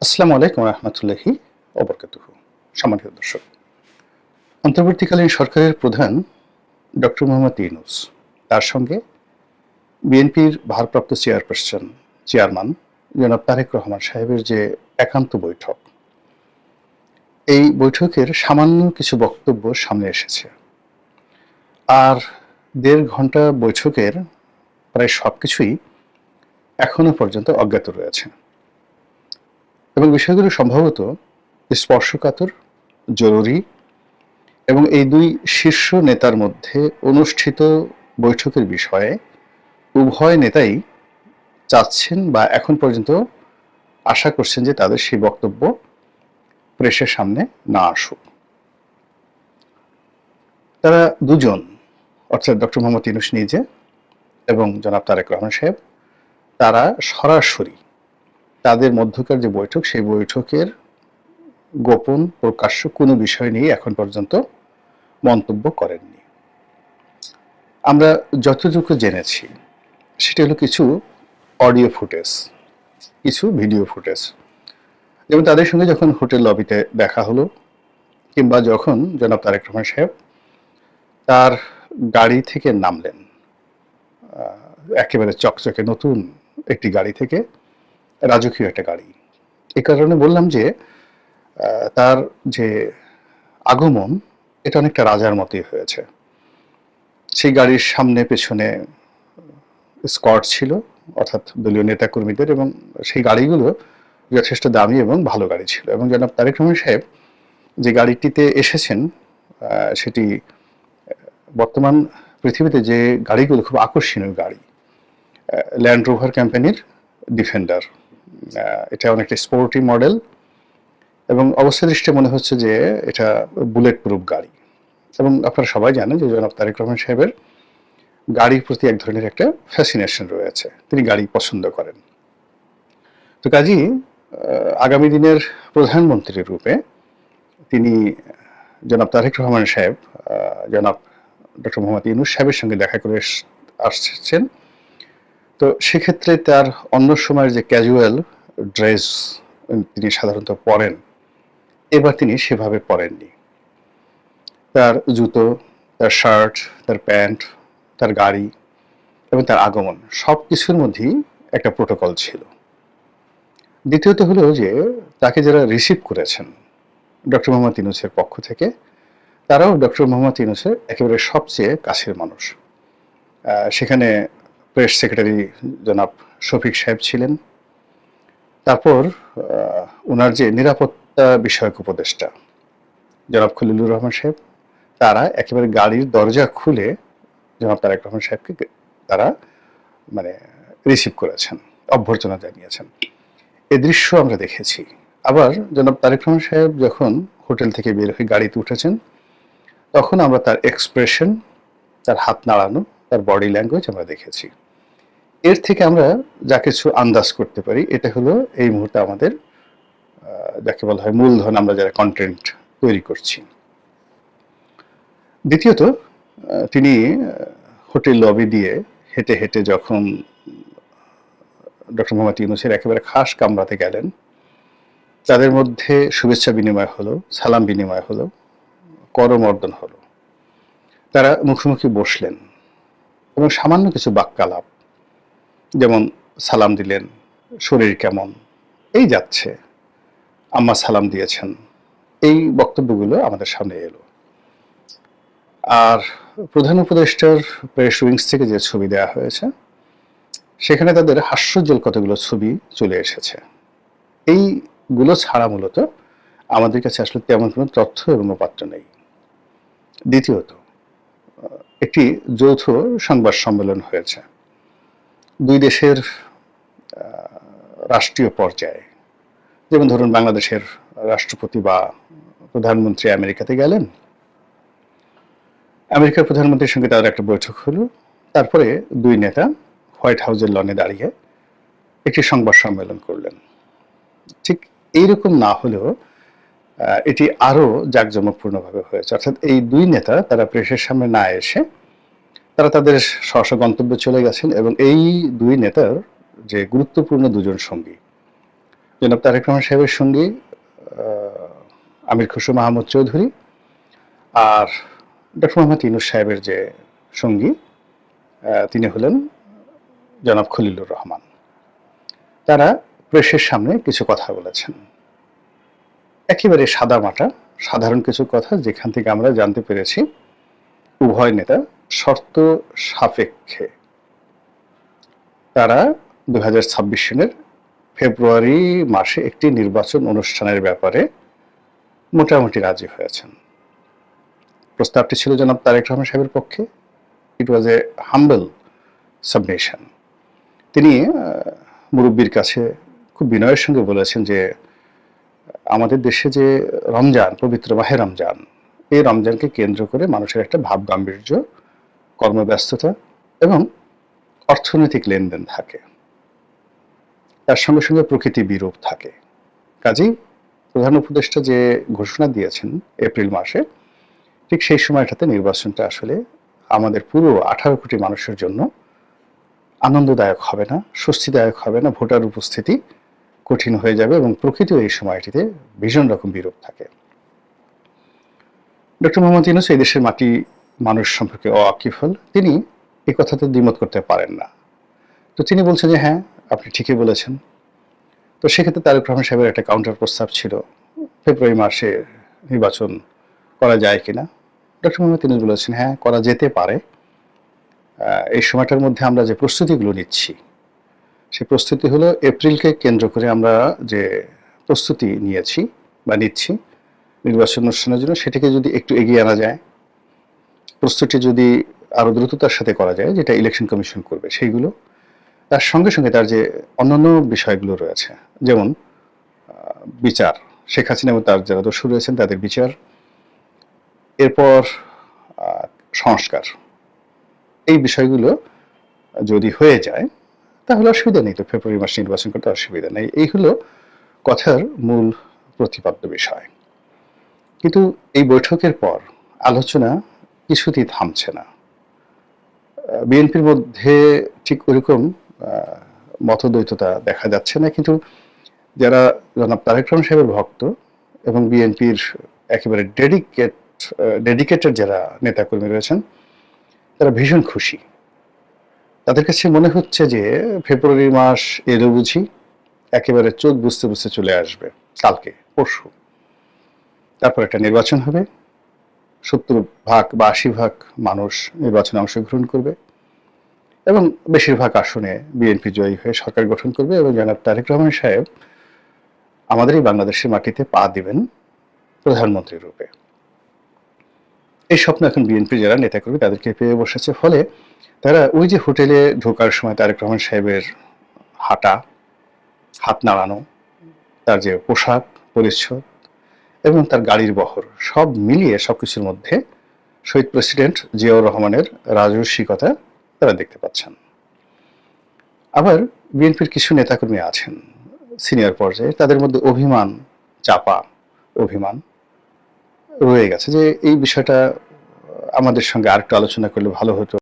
আসসালামু আলাইকুম রহমতুল্লাহি ওবরকাতুহু। সম্মানিত দর্শক, অন্তর্বর্তীকালীন সরকারের প্রধান ডক্টর মোহাম্মদ ইউনূস, তার সঙ্গে বিএনপির ভারপ্রাপ্ত চেয়ারম্যান জনাব তারেক রহমান সাহেবের যে একান্ত বৈঠক, এই বৈঠকের সামান্য কিছু বক্তব্য সামনে এসেছে। আর ১.৫ ঘন্টা বৈঠকের প্রায় সবকিছুই এখনো পর্যন্ত অজ্ঞাত রয়েছে এবং বিষয়গুলো সম্ভবত স্পর্শকাতর, জরুরি এবং এই দুই শীর্ষ নেতার মধ্যে অনুষ্ঠিত বৈঠকের বিষয়ে উভয় নেতাই চাচ্ছেন বা এখন পর্যন্ত আশা করছেন যে তাদের সেই বক্তব্য প্রেসের সামনে না আসুক। তারা দুজন, অর্থাৎ ডক্টর মোহাম্মদ ইউনূস নিজে এবং জনাব তারেক রহমান সাহেব, তারা সরাসরি তাদের মধ্যকার যে বৈঠক, সেই বৈঠকের গোপন প্রকাশ্য কোনো বিষয় নিয়ে এখন পর্যন্ত মন্তব্য করেননি। আমরা যতটুকু জেনেছি সেটা হলো কিছু অডিও ফুটেজ, কিছু ভিডিও ফুটেজ। যেমন তাদের সঙ্গে যখন হোটেল লবিতে দেখা হলো, কিংবা যখন জনাব তারেক রহমান সাহেব তার গাড়ি থেকে নামলেন, একেবারে চকচকে নতুন একটি গাড়ি থেকে, রাজকীয় একটা গাড়ি। এই কারণে বললাম যে তার যে আগমন, এটা অনেকটা রাজার মতোই হয়েছে। সেই গাড়ির সামনে পেছনে স্কট ছিল, অর্থাৎ দলীয় নেতাকর্মীদের, এবং সেই গাড়িগুলো যথেষ্ট দামি এবং ভালো গাড়ি ছিল। এবং জনাব তারেক রহমান সাহেব যে গাড়িটিতে এসেছেন, সেটি বর্তমান পৃথিবীতে যে গাড়িগুলো খুব আকর্ষণীয় গাড়ি, ল্যান্ড রোভার কোম্পানির ডিফেন্ডার। এটা অনেকটা স্পোর্টি মডেল এবং অবস্থা দৃষ্টে মনে হচ্ছে যে এটা বুলেট প্রুফ গাড়ি। এবং আপনারা সবাই জানেন যে জনাব তারেক রহমান সাহেবের গাড়ির প্রতি এক ধরনের একটা ফ্যাসিনেশন রয়েছে, তিনি গাড়ি পছন্দ করেন। তো কাজেই আগামী দিনের প্রধানমন্ত্রীর রূপে তিনি জনাব তারেক রহমান সাহেব জনাব ডক্টর মোহাম্মদ ইউনূস সাহেবের সঙ্গে দেখা করে আসছেন। তো সেক্ষেত্রে তার অন্য সময়ের যে ক্যাজুয়াল ড্রেস তিনি সাধারণত পরেন, এবার তিনি সেভাবে পরেননি। তার জুতো, তার শার্ট, তার প্যান্ট, তার গাড়ি এবং তার আগমন, সব কিছুর মধ্যেই একটা প্রোটোকল ছিল। দ্বিতীয়ত হলো যে তাকে যারা রিসিভ করেছেন ডক্টর মোহাম্মদ ইউনূসের পক্ষ থেকে, তারাও ডক্টর মোহাম্মদ ইউনূসের একেবারে সবচেয়ে কাছের মানুষ। সেখানে প্রেস সেক্রেটারি জনাব শফিক সাহেব ছিলেন, তারপর ওনার যে নিরাপত্তা বিষয়ক উপদেষ্টা জনাব খলিলুর রহমান সাহেব, তারা একেবারে গাড়ির দরজা খুলে জনাব তারেক রহমান সাহেবকে তারা রিসিভ করেছেন, অভ্যর্থনা জানিয়েছেন। এই দৃশ্য আমরা দেখেছি। আবার জনাব তারেক রহমান সাহেব যখন হোটেল থেকে বের হয়ে গাড়িতে উঠেছেন, তখন আমরা তার এক্সপ্রেশন, তার হাত নাড়ানো, তার বডি ল্যাঙ্গুয়েজ আমরা দেখেছি। এর থেকে আমরা যা কিছু আন্দাজ করতে পারি, এটা হলো এই মুহূর্তে আমাদের যাকে বলা হয় মূলধন, আমরা যারা কন্টেন্ট তৈরি করছি। দ্বিতীয়ত, তিনি হোটেল লবি দিয়ে হেঁটে হেঁটে যখন ডক্টর মোহাম্মদ ইউনূসের একেবারে খাস কামরাতে গেলেন, তাদের মধ্যে শুভেচ্ছা বিনিময় হলো, সালাম বিনিময় হলো, করমর্দন হলো। তারা মুখোমুখি বসলেন এবং সামান্য কিছু বাক্যালাপ, যেমন সালাম দিলেন, শরীর কেমন, এই যাচ্ছে, আম্মা সালাম দিয়েছেন, এই বক্তব্যগুলো আমাদের সামনে এলো। আর প্রধান উপদেষ্টার প্রেস উইংস থেকে যে ছবি দেওয়া হয়েছে, সেখানে তাদের হাস্যোজ্জ্বল কতগুলো ছবি চলে এসেছে। এইগুলো ছাড়া মূলত আমাদের কাছে আসলে তেমন কোনো তথ্য এবং উপাত্ত নেই। দ্বিতীয়ত, একটি যৌথ সংবাদ সম্মেলন হয়েছে দুই দেশের রাষ্ট্রীয় পর্যায়ে। যেমন ধরুন, বাংলাদেশের রাষ্ট্রপতি বা প্রধানমন্ত্রী আমেরিকাতে গেলেন, আমেরিকার প্রধানমন্ত্রীর সঙ্গে তাদের একটা বৈঠক হলো, তারপরে দুই নেতা হোয়াইট হাউসের লনে দাঁড়িয়ে একটি সংবাদ সম্মেলন করলেন। ঠিক এইরকম না হলেও এটি আরো জাঁকজমকপূর্ণভাবে হয়েছে। অর্থাৎ এই দুই নেতা তারা প্রেসের সামনে না এসে তারা তাদের স্ব গন্তব্যে চলে গেছেন এবং এই দুই নেতার যে গুরুত্বপূর্ণ দুজন সঙ্গী, জনাব তারেক রহমান সাহেবের সঙ্গী আমির খসরু মাহমুদ চৌধুরী আর ডক্টর মোহাম্মদ ইউনূস সাহেবের যে সঙ্গী তিনি হলেন জনাব খলিলুর রহমান। তারা প্রেসের সামনে কিছু কথা বলেছেন, একেবারে সাদামাটা সাধারণ কিছু কথা, যেখান থেকে আমরা জানতে পেরেছি উভয় নেতা শর্ত সাপেক্ষে তারা 2026 সনের ফেব্রুয়ারি মাসে একটি নির্বাচন অনুষ্ঠানের ব্যাপারে মোটামুটি রাজি হয়েছেন। প্রস্তাবটি ছিল জনাব তারেক রহমান সাহেবের পক্ষে। ইট ওয়াজ এ হাম্বল সাবমিশন। তিনি মুরব্বীর কাছে খুব বিনয়ের সঙ্গে বলেছেন যে আমাদের দেশে যে রমজান, পবিত্র মাহে রমজান, এই রমজানকে কেন্দ্র করে মানুষের একটা ভাব গাম্ভীর্য, কর্মব্যস্ততা এবং অর্থনৈতিক লেনদেন থাকে, তার সঙ্গে সঙ্গে প্রকৃতি বিরূপ থাকে। কাজেই প্রধান উপদেষ্টা যে ঘোষণা দিয়েছেন এপ্রিল মাসে, ঠিক সেই সময়টাতে নির্বাচনটা আসলে আমাদের পুরো 18 কোটি মানুষের জন্য আনন্দদায়ক হবে না, স্বস্তিদায়ক হবে না। ভোটার উপস্থিতি কঠিন হয়ে যাবে এবং প্রকৃতিও এই সময়টিতে ভীষণ রকম বিরূপ থাকে। ডক্টর মোহাম্মদ ইউনূস এই দেশের মাটি মানুষ সম্পর্কে ওয়াকিফল, তিনি এই কথাতে দ্বিমত করতে পারেন না। তো তিনি বলছেন যে হ্যাঁ, আপনি ঠিকই বলেছেন। তো সেক্ষেত্রে তারেক রহমান সাহেবের একটা কাউন্টার প্রস্তাব ছিল, ফেব্রুয়ারি মাসে নির্বাচন করা যায় কিনা। ডক্টর মোহাম্মদ ইউনূস বলেছেন হ্যাঁ, করা যেতে পারে। এই সময়টার মধ্যে আমরা যে প্রস্তুতিগুলো নিচ্ছি, সেই প্রস্তুতি হলো এপ্রিলকে কেন্দ্র করে আমরা যে প্রস্তুতি নিয়েছি বা নিচ্ছি নির্বাচন অনুষ্ঠানের জন্য, সেটাকে যদি একটু এগিয়ে আনা যায়, প্রস্তুতি যদি আরো দ্রুততার সাথে করা যায়, যেটা ইলেকশন কমিশন করবে সেইগুলো, তার সঙ্গে সঙ্গে তার যে অন্যান্য বিষয়গুলো রয়েছে, যেমন বিচার, শেখ হাসিনা এবং তার যারা দোষী রয়েছেন তাদের বিচার, এরপর সংস্কার, এই বিষয়গুলো যদি হয়ে যায় তাহলে অসুবিধা নেই। তো ফেব্রুয়ারি মাসে নির্বাচন করতে অসুবিধা নেই। এই হলো কথার মূল প্রতিপাদ্য বিষয়। কিন্তু এই বৈঠকের পর আলোচনা কিছুতেই থামছে না। বিএনপির মধ্যে ঠিক ওইরকম মতদ্বৈততা দেখা যাচ্ছে না, কিন্তু যারা জনাব তারেক রহমান সাহেবের ভক্ত এবং বিএনপির একেবারে ডেডিকেটেড যারা নেতাকর্মী রয়েছেন, তারা ভীষণ খুশি। তাদের কাছে মনে হচ্ছে যে ফেব্রুয়ারি মাস এলো বুঝি, একেবারে চোখ বুঝতে বুঝতে চলে আসবে কালকে পরশু। তারপর একটা নির্বাচন হবে, 70% বা 80% মানুষ নির্বাচনে অংশগ্রহণ করবে এবং বেশিরভাগ আসনে বিএনপি জয়ী হয়ে সরকার গঠন করবে এবং জনাব তারেক রহমান সাহেব আমাদের এই বাংলাদেশের মাটিতে পা দিবেন প্রধানমন্ত্রী রূপে। এই স্বপ্ন এখন বিএনপির যারা নেতাকর্মী তাদেরকে পেয়ে বসেছে। ফলে তারা ওই যে হোটেলে ঢোকার সময় তারেক রহমান সাহেবের হাঁটা, হাত নাড়ানো, তার যে পোশাক পরিচ্ছদ এবং তার গাড়ির বহর, সব মিলিয়ে সবকিছুর মধ্যে শহীদ প্রেসিডেন্ট জিয়াউর রহমানের রাজস্বিকতা তারা দেখতে পাচ্ছেন। আবার বিএনপির কিছু নেতাকর্মী আছেন সিনিয়র পর্যায়ে, তাদের মধ্যে অভিমান, চাপা অভিমান রয়ে গেছে যে এই বিষয়টা আমাদের সঙ্গে আরেকটু আলোচনা করলে ভালো হতো।